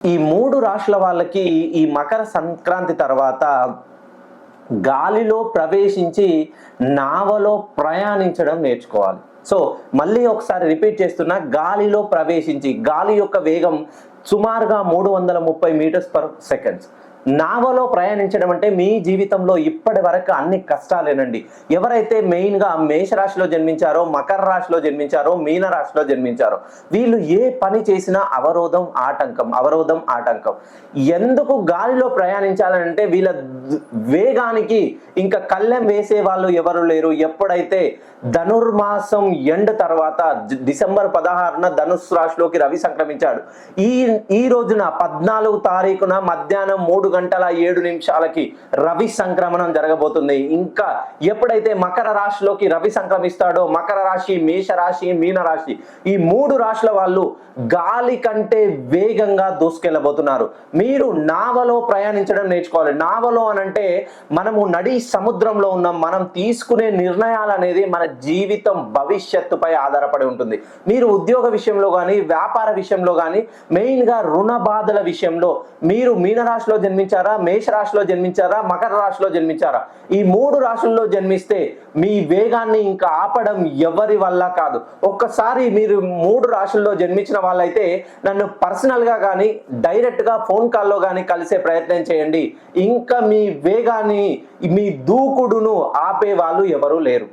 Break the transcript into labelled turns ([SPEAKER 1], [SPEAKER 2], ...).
[SPEAKER 1] ఈ 3 రాశుల వాళ్ళకి ఈ మకర సంక్రాంతి తర్వాత గాలిలో ప్రవేశించి నావలో ప్రయాణించడం నేర్చుకోవాలి. సో మళ్ళీ ఒకసారి రిపీట్ చేస్తున్నా, గాలిలో ప్రవేశించి గాలి యొక్క వేగం సుమారుగా 330 మీటర్స్ పర్ సెకండ్స్. నావలో ప్రయాణించడం అంటే మీ జీవితంలో ఇప్పటి వరకు అన్ని కష్టాలేనండి. ఎవరైతే మెయిన్గా మేషరాశిలో జన్మించారో, మకర రాశిలో జన్మించారో, మీన రాశిలో జన్మించారో, వీళ్ళు ఏ పని చేసినా అవరోధం ఆటంకం. ఎందుకు గాలిలో ప్రయాణించాలంటే వీళ్ళ వేగానికి ఇంకా కళ్ళెం వేసే వాళ్ళు ఎవరు లేరు. ఎప్పుడైతే ధనుర్మాసం ఎండ్ తర్వాత డిసెంబర్ 16న ధనుసు రాశిలోకి రవి సంక్రమించాడు. ఈ రోజున 14 తారీఖున మధ్యాహ్నం 3:07 రవి సంక్రమణం జరగబోతుంది. ఇంకా ఎప్పుడైతే మకర రాశిలోకి రవి సంక్రమిస్తాడో, మకర రాశి, మేషరాశి, మీన రాశి, ఈ 3 రాశుల వాళ్ళు గాలి కంటే వేగంగా దూసుకెళ్ళబోతున్నారు. మీరు నావలో ప్రయాణించడం నేర్చుకోవాలి. నావలో అనంటే మనము నడి సముద్రంలో ఉన్నాం. మనం తీసుకునే నిర్ణయాలు అనేది మన జీవితం భవిష్యత్తుపై ఆధారపడి ఉంటుంది. మీరు ఉద్యోగ విషయంలో కానీ, వ్యాపార విషయంలో కానీ, మెయిన్గా రుణ బాధల విషయంలో మీరు మీనరాశిలో జన్మించారా, మేషరాశిలో జన్మించారా, మకర రాశిలో జన్మించారా, ఈ 3 రాశుల్లో జన్మిస్తే మీ వేగాన్ని ఇంకా ఆపడం ఎవరి వల్ల కాదు. ఒక్కసారి మీరు 3 రాశుల్లో జన్మించిన వాళ్ళైతే నన్ను పర్సనల్గా కానీ, డైరెక్ట్గా ఫోన్ కాల్లో కానీ కలిసే ప్రయత్నం చేయండి. ఇంకా మీ వేగాన్ని, మీ దూకుడును ఆపే వాళ్ళు ఎవరూ లేరు.